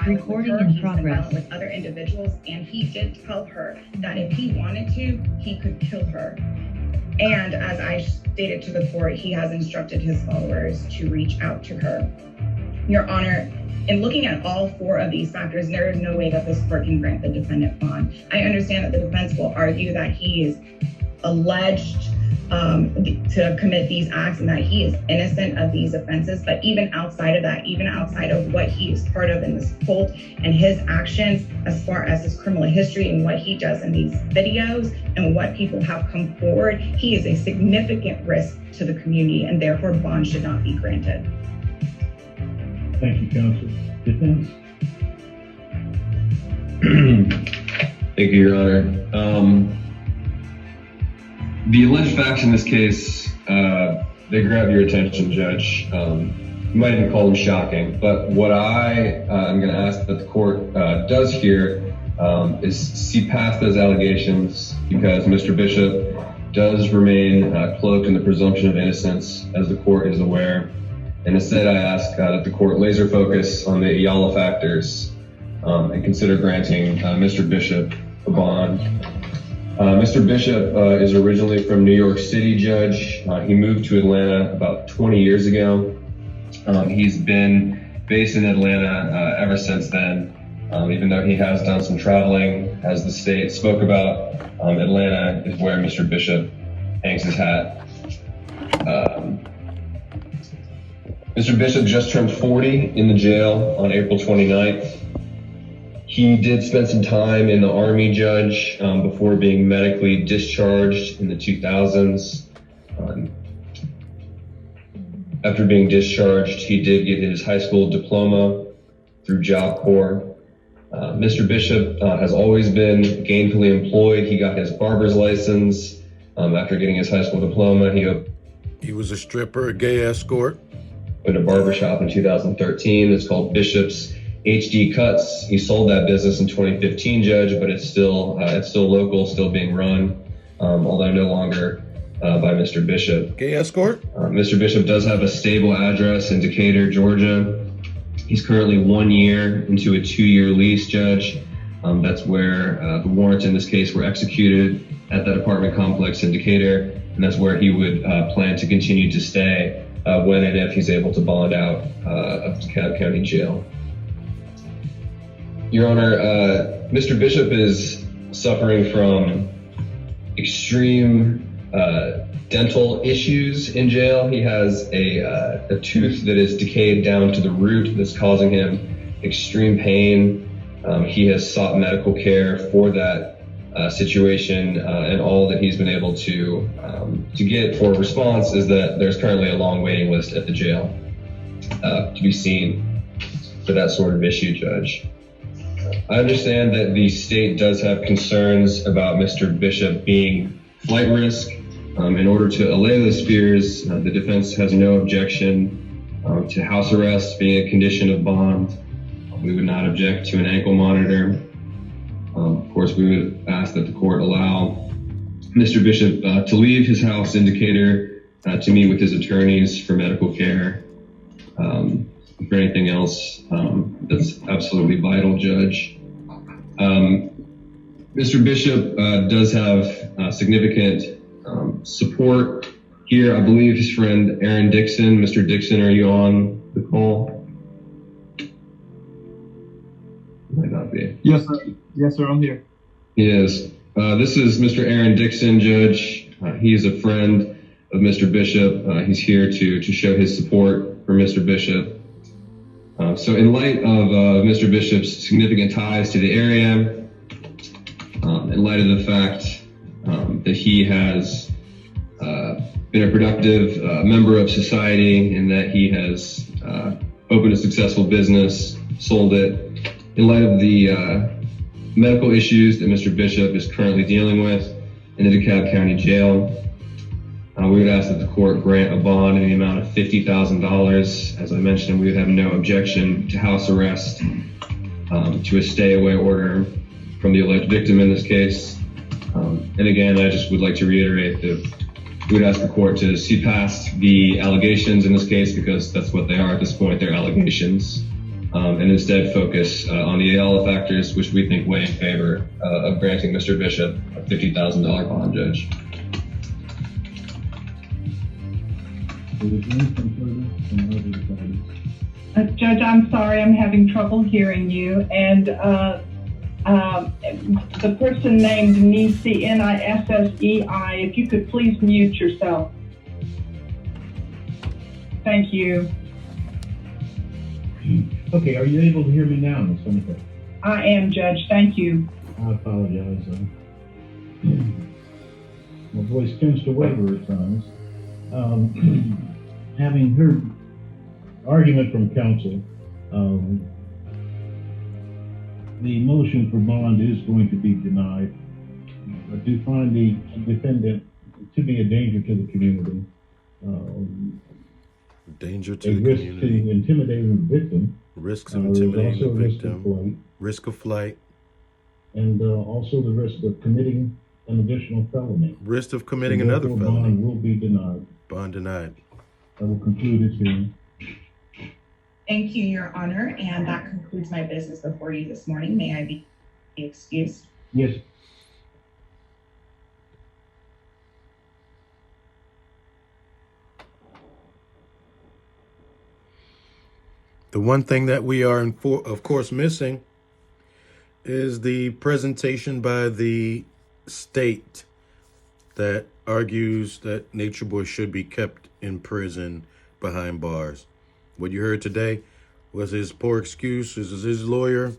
Recording in progress. With other individuals, and he did tell her that if he wanted to, he could kill her. And as I stated to the court, he has instructed his followers to reach out to her. Your Honor, in looking at all four of these factors, there is no way that this court can grant the defendant bond. I understand that the defense will argue that he is alleged to commit these acts and that he is innocent of these offenses. But even outside of that, even outside of what he is part of in this cult and his actions as far as his criminal history and what he does in these videos and what people have come forward, he is a significant risk to the community, and therefore bond should not be granted. Thank you, counsel. Defense? Thank you, Your Honor. The alleged facts in this case, they grab your attention, Judge. You might even call them shocking, but what I am going to ask that the court does here is see past those allegations, because Mr. Bishop does remain cloaked in the presumption of innocence, as the court is aware. And instead, I ask that the court laser focus on the Ayala factors and consider granting Mr. Bishop a bond. Mr. Bishop is originally from New York City, Judge. He moved to Atlanta about 20 years ago. He's been based in Atlanta ever since then, even though he has done some traveling. As the state spoke about, Atlanta is where Mr. Bishop hangs his hat. Mr. Bishop just turned 40 in the jail on April 29th. He did spend some time in the Army, Judge, before being medically discharged in the 2000s. After being discharged, he did get his high school diploma through Job Corps. Mr. Bishop has always been gainfully employed. He got his barber's license after getting his high school diploma. He was a stripper, a gay escort. Opened a barbershop in 2013. It's called Bishop's HD Cuts. He sold that business in 2015, Judge, but it's still local, still being run, although no longer by Mr. Bishop. Gay escort? Mr. Bishop does have a stable address in Decatur, Georgia. He's currently 1 year into a 2-year lease, Judge. That's where the warrants in this case were executed, at that apartment complex in Decatur, and that's where he would plan to continue to stay when and if he's able to bond out of DeKalb County Jail. Your Honor, Mr. Bishop is suffering from extreme dental issues in jail. He has a tooth that is decayed down to the root that's causing him extreme pain. He has sought medical care for that situation, and all that he's been able to get for a response is that there's currently a long waiting list at the jail to be seen for that sort of issue, Judge. I understand that the state does have concerns about Mr. Bishop being flight risk. In order to allay those fears, the defense has no objection to house arrest being a condition of bond. We would not object to an ankle monitor. Of course, we would ask that the court allow Mr. Bishop to leave his house in Decatur to meet with his attorneys for medical care. For anything else that's absolutely vital, Judge. Mr. Bishop does have significant support here. I believe his friend Aaron Dixon. Mr. Dixon, are you on the call? Might not be. Yes, sir. Yes, sir. I'm here. He is. This is Mr. Aaron Dixon, Judge. He is a friend of Mr. Bishop. He's here to show his support for Mr. Bishop. So in light of Mr. Bishop's significant ties to the area, in light of the fact that he has been a productive member of society and that he has opened a successful business, sold it, in light of the medical issues that Mr. Bishop is currently dealing with in the DeKalb County Jail, we would ask that the court grant a bond in the amount of $50,000. As I mentioned, we would have no objection to house arrest, to a stay-away order from the alleged victim in this case. And again, I just would like to reiterate that we would ask the court to see past the allegations in this case, because that's what they are at this point, they're allegations. and instead focus on the Ayala factors, which we think weigh in favor of granting Mr. Bishop a $50,000 bond, Judge. Is there anything further from other parties? Judge, I'm sorry, I'm having trouble hearing you. And the person named Nisi, Nissei, if you could please mute yourself. Thank you. Okay, are you able to hear me now, Ms. Senator? I am, Judge. Thank you. I apologize. My voice tends to waver at times. Having heard argument from counsel, the motion for bond is going to be denied. I do find the defendant to be a danger to the community. Danger to A the risk community. to intimidating the victim. Risks of There's intimidating also the a risk of victim. flight, Risk of flight. and also the risk of committing an additional felony. Risk of committing So another therefore, felony. Bond will be denied. Bond denied. I will conclude this hearing. Thank you, Your Honor, and that concludes my business before you this morning. May I be excused? Yes. The one thing that we are, of course, missing is the presentation by the state that argues that Natureboy should be kept in prison behind bars. What you heard today was his poor excuse. This is his lawyer in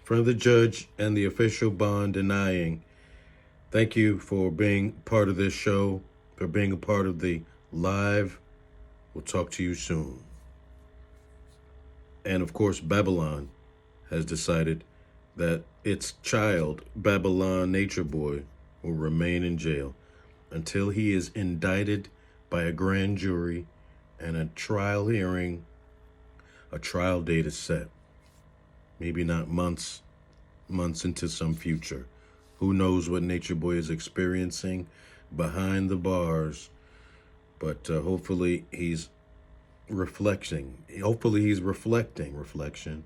front of the judge and the official bond denying. Thank you for being part of this show, for being a part of the live. We'll talk to you soon. And of course, Babylon has decided that its child, Babylon Natureboy, will remain in jail until he is indicted by a grand jury and a trial hearing. A trial date is set. Maybe not months into some future. Who knows what Natureboy is experiencing behind the bars, but hopefully he's reflecting. Reflection